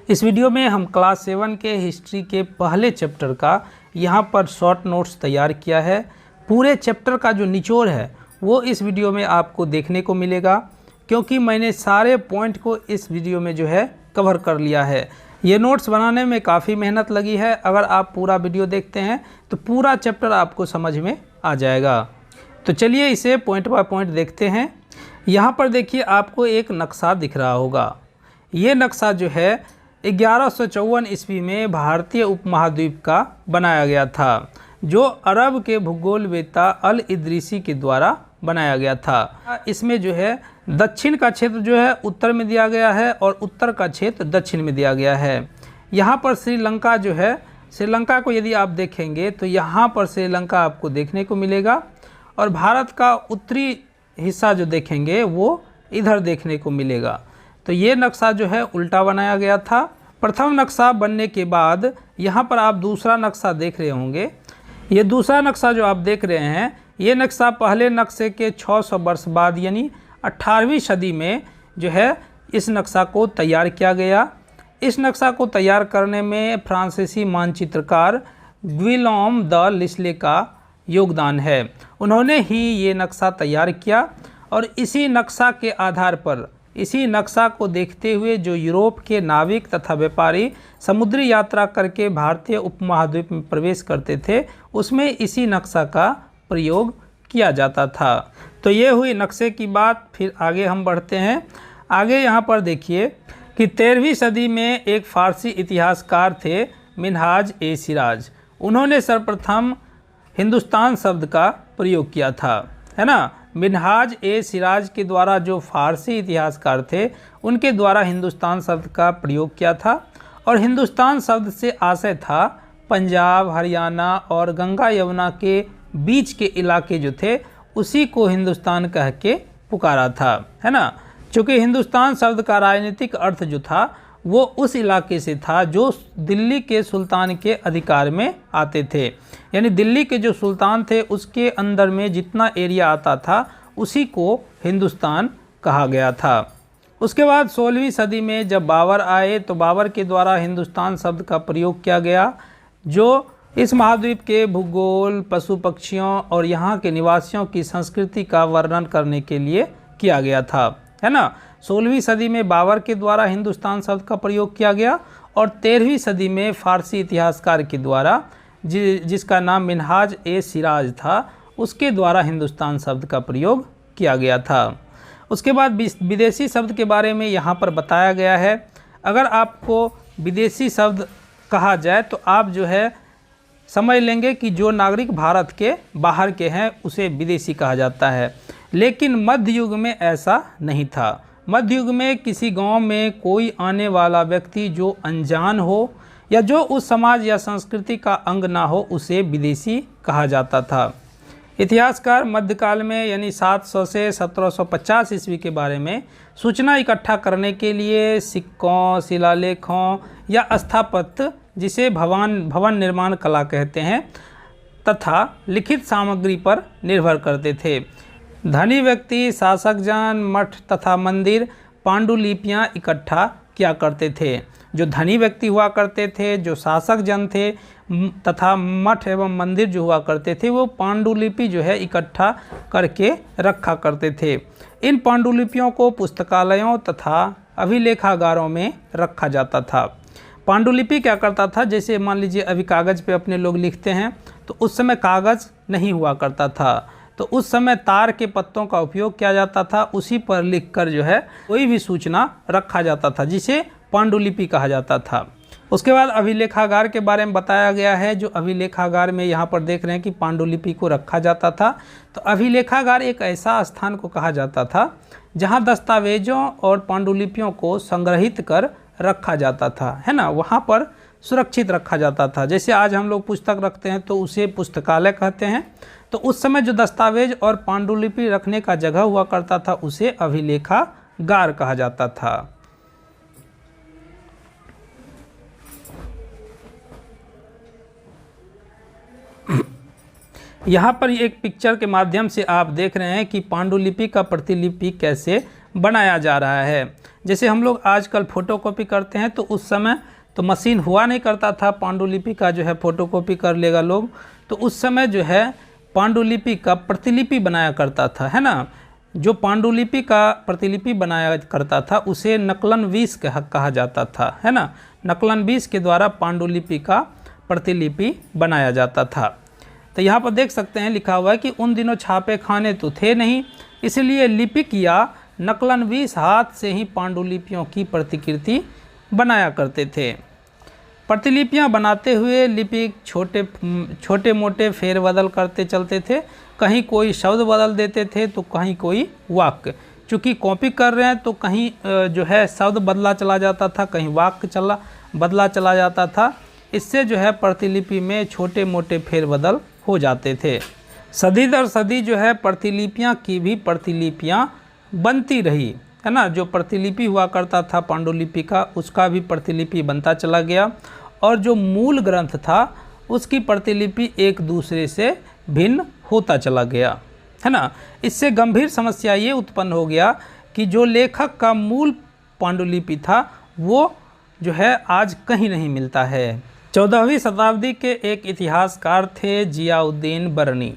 इस वीडियो में हम क्लास 7 के हिस्ट्री के पहले चैप्टर का यहाँ पर शॉर्ट नोट्स तैयार किया है। पूरे चैप्टर का जो निचोड़ है वो इस वीडियो में आपको देखने को मिलेगा, क्योंकि मैंने सारे पॉइंट को इस वीडियो में जो है कवर कर लिया है। ये नोट्स बनाने में काफ़ी मेहनत लगी है। अगर आप पूरा वीडियो देखते हैं तो पूरा चैप्टर आपको समझ में आ जाएगा। तो चलिए इसे पॉइंट बाय पॉइंट देखते हैं। यहाँ पर देखिए आपको एक नक्शा दिख रहा होगा। ये नक्शा जो है 1154 ईस्वी में भारतीय उपमहाद्वीप का बनाया गया था, जो अरब के भूगोलवेत्ता अल इदरीसी के द्वारा बनाया गया था। इसमें जो है दक्षिण का क्षेत्र जो है उत्तर में दिया गया है और उत्तर का क्षेत्र दक्षिण में दिया गया है। यहाँ पर श्रीलंका जो है, श्रीलंका को यदि आप देखेंगे तो यहाँ पर श्रीलंका आपको देखने को मिलेगा, और भारत का उत्तरी हिस्सा जो देखेंगे वो इधर देखने को मिलेगा। तो ये नक्शा जो है उल्टा बनाया गया था। प्रथम नक्शा बनने के बाद यहाँ पर आप दूसरा नक्शा देख रहे होंगे। ये दूसरा नक्शा जो आप देख रहे हैं, ये नक्शा पहले नक्शे के 600 वर्ष बाद यानी 18वीं सदी में जो है इस नक्शा को तैयार किया गया। इस नक्शा को तैयार करने में फ्रांसीसी मानचित्रकार गिलॉम द लिस्ले का योगदान है। उन्होंने ही ये नक्शा तैयार किया, और इसी नक्शा के आधार पर, इसी नक्शा को देखते हुए जो यूरोप के नाविक तथा व्यापारी समुद्री यात्रा करके भारतीय उपमहाद्वीप में प्रवेश करते थे, उसमें इसी नक्शा का प्रयोग किया जाता था। तो ये हुई नक्शे की बात। फिर आगे हम बढ़ते हैं। आगे यहाँ पर देखिए कि 13वीं सदी में एक फ़ारसी इतिहासकार थे मिन्हाज ए सिराज। उन्होंने सर्वप्रथम हिंदुस्तान शब्द का प्रयोग किया था, है ना। मिन्हाज ए सिराज के द्वारा, जो फ़ारसी इतिहासकार थे, उनके द्वारा हिंदुस्तान शब्द का प्रयोग किया था। और हिंदुस्तान शब्द से आशय था पंजाब, हरियाणा और गंगा यमुना के बीच के इलाके जो थे, उसी को हिंदुस्तान कह के पुकारा था, है ना। चूँकि हिंदुस्तान शब्द का राजनीतिक अर्थ जो था वो उस इलाके से था जो दिल्ली के सुल्तान के अधिकार में आते थे, यानी दिल्ली के जो सुल्तान थे उसके अंदर में जितना एरिया आता था उसी को हिंदुस्तान कहा गया था। उसके बाद 16वीं सदी में जब बाबर आए तो बाबर के द्वारा हिंदुस्तान शब्द का प्रयोग किया गया, जो इस महाद्वीप के भूगोल, पशु पक्षियों और यहाँ के निवासियों की संस्कृति का वर्णन करने के लिए किया गया था, है ना। 16वीं सदी में बाबर के द्वारा हिंदुस्तान शब्द का प्रयोग किया गया, और 13वीं सदी में फ़ारसी इतिहासकार के द्वारा, जिसका नाम मिन्हाज ए सिराज था, उसके द्वारा हिंदुस्तान शब्द का प्रयोग किया गया था। उसके बाद विदेशी शब्द के बारे में यहाँ पर बताया गया है। अगर आपको विदेशी शब्द कहा जाए तो आप जो है समझ लेंगे कि जो नागरिक भारत के बाहर के हैं उसे विदेशी कहा जाता है। लेकिन मध्य युग में ऐसा नहीं था। मध्य युग में किसी गांव में कोई आने वाला व्यक्ति जो अनजान हो या जो उस समाज या संस्कृति का अंग ना हो, उसे विदेशी कहा जाता था। इतिहासकार मध्यकाल में यानी 700 से 1750 ईस्वी के बारे में सूचना इकट्ठा करने के लिए सिक्कों, शिलालेखों या स्थापत्य, जिसे भवन निर्माण कला कहते हैं, तथा लिखित सामग्री पर निर्भर करते थे। धनी व्यक्ति, शासकजन, मठ तथा मंदिर पांडुलिपियाँ इकट्ठा किया करते थे। जो धनी व्यक्ति हुआ करते थे, जो शासक जन थे, तथा मठ एवं मंदिर जो हुआ करते थे, वो पांडुलिपि जो है इकट्ठा करके रखा करते थे। इन पांडुलिपियों को पुस्तकालयों तथा अभिलेखागारों में रखा जाता था। पांडुलिपि क्या करता था, जैसे मान लीजिए अभी कागज़ पे अपने लोग लिखते हैं, तो उस समय कागज़ नहीं हुआ करता था, तो उस समय तार के पत्तों का उपयोग किया जाता था। उसी पर लिखकर जो है कोई भी सूचना रखा जाता था, जिसे पांडुलिपि कहा जाता था। उसके बाद अभिलेखागार के बारे में बताया गया है। जो अभिलेखागार में यहाँ पर देख रहे हैं कि पांडुलिपि को रखा जाता था। तो अभिलेखागार एक ऐसा स्थान को कहा जाता था जहाँ दस्तावेजों और पांडुलिपियों को संग्रहित कर रखा जाता था, है ना। वहाँ पर सुरक्षित रखा जाता था। जैसे आज हम लोग पुस्तक रखते हैं तो उसे पुस्तकालय कहते हैं, तो उस समय जो दस्तावेज और पांडुलिपि रखने का जगह हुआ करता था उसे अभिलेखागार कहा जाता था। यहाँ पर एक पिक्चर के माध्यम से आप देख रहे हैं कि पांडुलिपि का प्रतिलिपि कैसे बनाया जा रहा है। जैसे हम लोग आजकल फ़ोटोकॉपी करते हैं तो उस समय तो मशीन हुआ नहीं करता था पांडुलिपि का जो है फ़ोटोकॉपी कर लेगा लोग, तो उस समय जो है पांडुलिपि का प्रतिलिपि बनाया करता था, है ना। जो पांडुलिपि का प्रतिलिपि बनाया करता था उसे नकलन 20 कहा जाता था, है ना। नकलन 20 के द्वारा पांडुलिपि का प्रतिलिपि बनाया जाता था। तो यहाँ पर देख सकते हैं लिखा हुआ है कि उन दिनों छापे खाने तो थे नहीं, इसलिए लिपिक या नकलन 20 हाथ से ही पांडुलिपियों की प्रतिकृति बनाया करते थे। प्रतिलिपियां बनाते हुए लिपिक छोटे मोटे फेरबदल करते चलते थे। कहीं कोई शब्द बदल देते थे तो कहीं कोई वाक्य। चूँकि कॉपी कर रहे हैं तो कहीं जो है शब्द बदला चला जाता था, कहीं वाक्य बदला चला जाता था। इससे जो है प्रतिलिपि में छोटे मोटे फेरबदल हो जाते थे। सदी दर सदी जो है प्रतिलिपियां की भी प्रतिलिपियां बनती रही, है ना। जो प्रतिलिपि हुआ करता था पांडुलिपि का, उसका भी प्रतिलिपि बनता चला गया और जो मूल ग्रंथ था उसकी प्रतिलिपि एक दूसरे से भिन्न होता चला गया, है ना। इससे गंभीर समस्या ये उत्पन्न हो गया कि जो लेखक का मूल पांडुलिपि था वो जो है आज कहीं नहीं मिलता है। 14वीं शताब्दी के एक इतिहासकार थे जियाउद्दीन बरनी।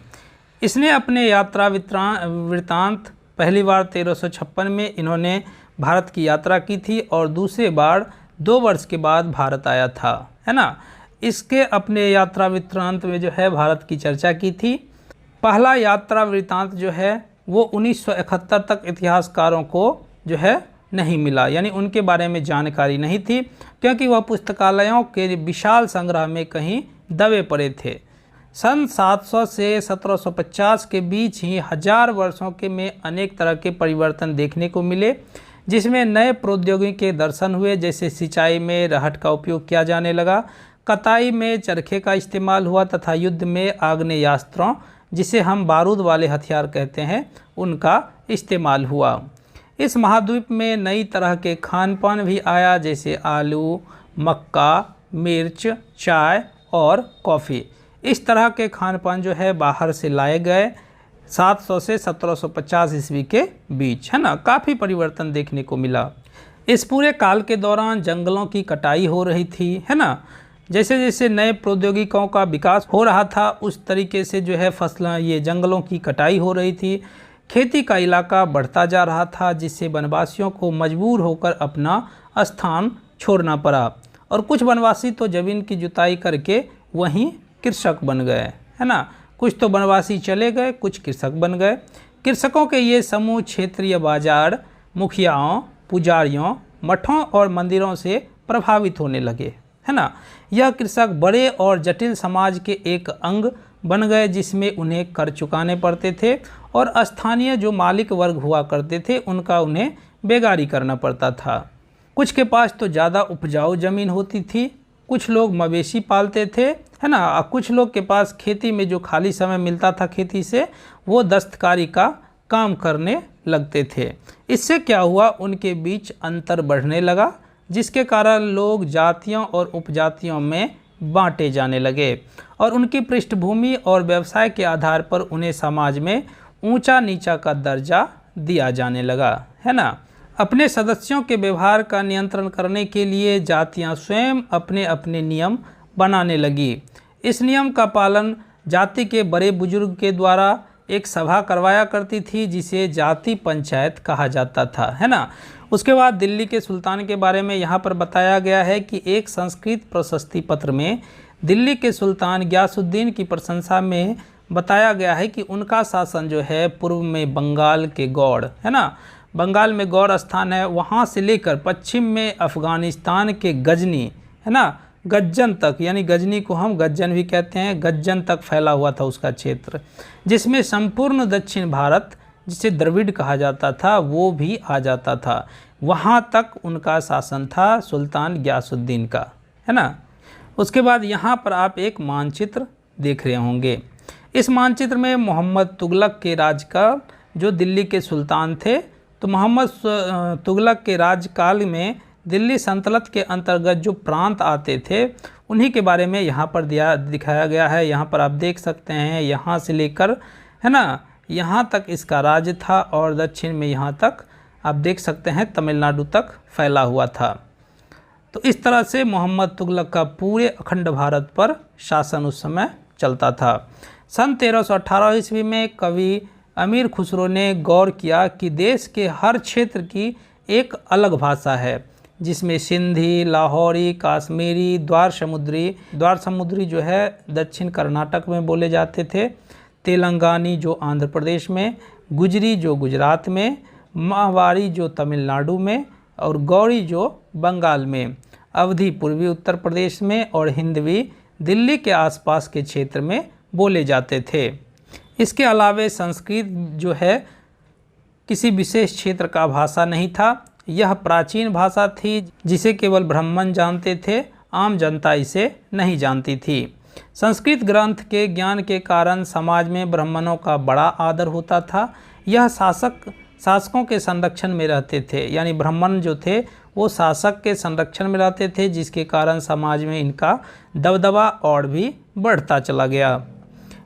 इसने अपने यात्रा वृत्तांत पहली बार 1356 में इन्होंने भारत की यात्रा की थी और दूसरी बार 2 वर्ष के बाद भारत आया था, है ना। इसके अपने यात्रा वृत्तांत में जो है भारत की चर्चा की थी। पहला यात्रा वृत्तांत जो है वो 1971 तक इतिहासकारों को जो है नहीं मिला, यानी उनके बारे में जानकारी नहीं थी, क्योंकि वह पुस्तकालयों के विशाल संग्रह में कहीं दबे पड़े थे। सन 700 से 1750 के बीच ही 1000 वर्षों के में अनेक तरह के परिवर्तन देखने को मिले, जिसमें नए प्रौद्योगिकी के दर्शन हुए। जैसे सिंचाई में रहट का उपयोग किया जाने लगा, कताई में चरखे का इस्तेमाल हुआ तथा युद्ध में आग्नेयास्त्रों, जिसे हम बारूद वाले हथियार कहते हैं, उनका इस्तेमाल हुआ। इस महाद्वीप में नई तरह के खान पान भी आया, जैसे आलू, मक्का, मिर्च, चाय और कॉफ़ी। इस तरह के खान पान जो है बाहर से लाए गए 700 से 1750 ईस्वी के बीच, है ना। काफ़ी परिवर्तन देखने को मिला। इस पूरे काल के दौरान जंगलों की कटाई हो रही थी, है ना। जैसे जैसे नए प्रौद्योगिकियों का विकास हो रहा था उस तरीके से जो है ये जंगलों की कटाई हो रही थी। खेती का इलाका बढ़ता जा रहा था, जिससे वनवासियों को मजबूर होकर अपना स्थान छोड़ना पड़ा और कुछ वनवासी तो ज़मीन की जुताई करके वहीं कृषक बन गए, है ना। कुछ तो वनवासी चले गए, कुछ कृषक बन गए। कृषकों के ये समूह क्षेत्रीय बाजार, मुखियाओं, पुजारियों, मठों और मंदिरों से प्रभावित होने लगे, है ना। यह कृषक बड़े और जटिल समाज के एक अंग बन गए, जिसमें उन्हें कर चुकाने पड़ते थे और स्थानीय जो मालिक वर्ग हुआ करते थे उनका उन्हें बेगारी करना पड़ता था। कुछ के पास तो ज़्यादा उपजाऊ ज़मीन होती थी, कुछ लोग मवेशी पालते थे, है ना। कुछ लोग के पास खेती में जो खाली समय मिलता था खेती से, वो दस्तकारी का काम करने लगते थे। इससे क्या हुआ, उनके बीच अंतर बढ़ने लगा, जिसके कारण लोग जातियों और उपजातियों में बांटे जाने लगे और उनकी पृष्ठभूमि और व्यवसाय के आधार पर उन्हें समाज में ऊंचा नीचा का दर्जा दिया जाने लगा, है ना। अपने सदस्यों के व्यवहार का नियंत्रण करने के लिए जातियां स्वयं अपने अपने नियम बनाने लगी। इस नियम का पालन जाति के बड़े बुजुर्ग के द्वारा एक सभा करवाया करती थी, जिसे जाति पंचायत कहा जाता था, है ना। उसके बाद दिल्ली के सुल्तान के बारे में यहाँ पर बताया गया है कि एक संस्कृत प्रशस्ति पत्र में दिल्ली के सुल्तान गयासुद्दीन की प्रशंसा में बताया गया है कि उनका शासन जो है पूर्व में बंगाल के गौड़, है ना, बंगाल में गौड़ स्थान है, वहाँ से लेकर पश्चिम में अफ़गानिस्तान के गजनी, है ना, गज्जन तक, यानी गजनी को हम गज्जन भी कहते हैं, गज्जन तक फैला हुआ था उसका क्षेत्र, जिसमें संपूर्ण दक्षिण भारत, जिसे द्रविड़ कहा जाता था, वो भी आ जाता था। वहाँ तक उनका शासन था सुल्तान गयासुद्दीन का, है ना। उसके बाद यहाँ पर आप एक मानचित्र देख रहे होंगे। इस मानचित्र में मोहम्मद तुगलक के राज्यकाल, जो दिल्ली के सुल्तान थे, तो मोहम्मद तुगलक के राज्यकाल में दिल्ली सल्तनत के अंतर्गत जो प्रांत आते थे उन्हीं के बारे में यहाँ पर दिखाया गया है। यहाँ पर आप देख सकते हैं, यहाँ से लेकर, है ना, यहाँ तक इसका राज्य था और दक्षिण में यहाँ तक आप देख सकते हैं तमिलनाडु तक फैला हुआ था। तो इस तरह से मोहम्मद तुगलक का पूरे अखंड भारत पर शासन उस समय चलता था। सन 1318 ईस्वी में कवि अमीर खुसरो ने गौर किया कि देश के हर क्षेत्र की एक अलग भाषा है, जिसमें सिंधी, लाहौरी, काश्मीरी, द्वार समुद्री जो है दक्षिण कर्नाटक में बोले जाते थे, तेलंगानी जो आंध्र प्रदेश में, गुजरी जो गुजरात में, माहवारी जो तमिलनाडु में और गौड़ी जो बंगाल में, अवधी पूर्वी उत्तर प्रदेश में और हिंदवी दिल्ली के आसपास के क्षेत्र में बोले जाते थे। इसके अलावा संस्कृत जो है किसी विशेष क्षेत्र का भाषा नहीं था। यह प्राचीन भाषा थी जिसे केवल ब्राह्मण जानते थे, आम जनता इसे नहीं जानती थी। संस्कृत ग्रंथ के ज्ञान के कारण समाज में ब्राह्मणों का बड़ा आदर होता था। यह शासकों के संरक्षण में रहते थे, यानी ब्राह्मण जो थे वो शासक के संरक्षण में रहते थे, जिसके कारण समाज में इनका दबदबा और भी बढ़ता चला गया।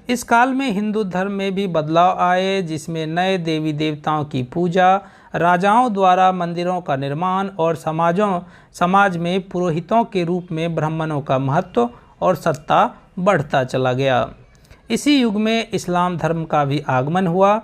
इस काल में हिंदू धर्म में भी बदलाव आए, जिसमें नए देवी देवताओं की पूजा, राजाओं द्वारा मंदिरों का निर्माण और समाज में पुरोहितों के रूप में ब्राह्मणों का महत्व और सत्ता बढ़ता चला गया। इसी युग में इस्लाम धर्म का भी आगमन हुआ।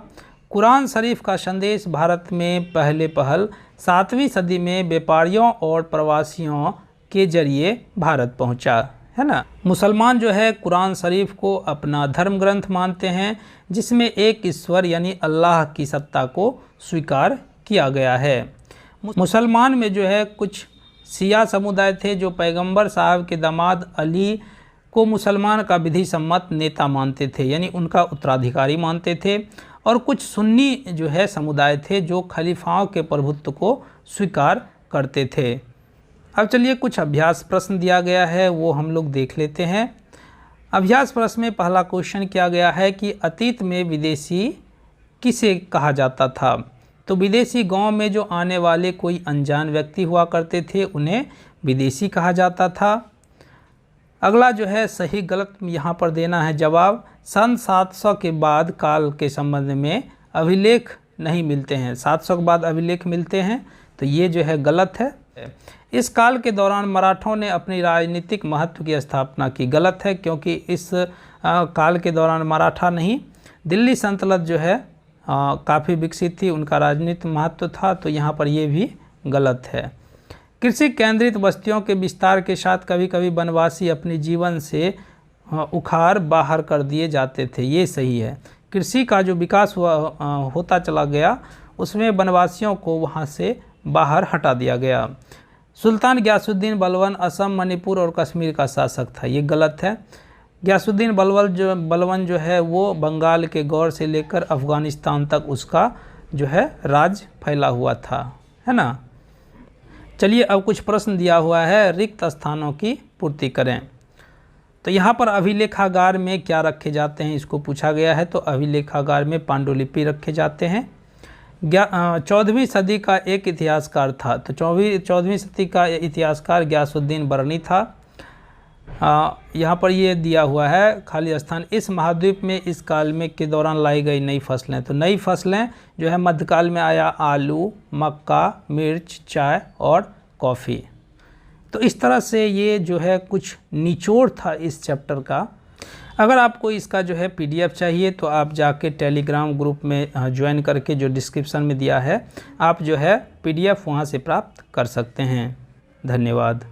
कुरान शरीफ का संदेश भारत में पहल 7वीं सदी में व्यापारियों और प्रवासियों के जरिए भारत पहुंचा, है ना। मुसलमान जो है कुरान शरीफ को अपना धर्म ग्रंथ मानते हैं, जिसमें एक ईश्वर यानी अल्लाह की सत्ता को स्वीकार किया गया है। मुसलमान में जो है कुछ शिया समुदाय थे जो पैगंबर साहब के दामाद अली को मुसलमान का विधि सम्मत नेता मानते थे, यानी उनका उत्तराधिकारी मानते थे, और कुछ सुन्नी जो है समुदाय थे जो खलीफाओं के प्रभुत्व को स्वीकार करते थे। अब चलिए कुछ अभ्यास प्रश्न दिया गया है वो हम लोग देख लेते हैं। अभ्यास प्रश्न में पहला क्वेश्चन किया गया है कि अतीत में विदेशी किसे कहा जाता था। तो विदेशी गांव में जो आने वाले कोई अनजान व्यक्ति हुआ करते थे उन्हें विदेशी कहा जाता था। अगला जो है सही गलत यहाँ पर देना है जवाब। सन 700 के बाद काल के संबंध में अभिलेख नहीं मिलते हैं, 700 के बाद अभिलेख मिलते हैं, तो ये जो है गलत है। इस काल के दौरान मराठों ने अपनी राजनीतिक महत्व की स्थापना की, गलत है, क्योंकि इस काल के दौरान मराठा नहीं दिल्ली सल्तनत जो है काफ़ी विकसित थी, उनका राजनीतिक महत्व था, तो यहाँ पर ये भी गलत है। कृषि केंद्रित बस्तियों के विस्तार के साथ कभी कभी वनवासी अपने जीवन से उखाड़ बाहर कर दिए जाते थे, ये सही है। कृषि का जो विकास होता चला गया उसमें वनवासियों को वहाँ से बाहर हटा दिया गया। सुल्तान गयासुद्दीन बलबन असम, मणिपुर और कश्मीर का शासक था, ये गलत है। गयासुद्दीन बलबन जो है वो बंगाल के गौर से लेकर अफ़गानिस्तान तक उसका जो है राज फैला हुआ था, है ना। चलिए अब कुछ प्रश्न दिया हुआ है, रिक्त स्थानों की पूर्ति करें। तो यहाँ पर अभिलेखागार में क्या रखे जाते हैं इसको पूछा गया है। तो अभिलेखागार में पांडुलिपि रखे जाते हैं। 14वीं सदी का एक इतिहासकार था, तो 14वीं सदी का इतिहासकार गयासुद्दीन बरनी था। यहाँ पर ये दिया हुआ है खाली स्थान। इस महाद्वीप में इस काल में के दौरान लाई गई नई फसलें, तो नई फसलें जो है मध्यकाल में आया आलू, मक्का, मिर्च, चाय और कॉफ़ी। तो इस तरह से ये जो है कुछ निचोड़ था इस चैप्टर का। अगर आपको इसका जो है PDF चाहिए तो आप जाके टेलीग्राम ग्रुप में ज्वाइन करके जो डिस्क्रिप्शन में दिया है आप जो है PDF वहाँ से प्राप्त कर सकते हैं। धन्यवाद।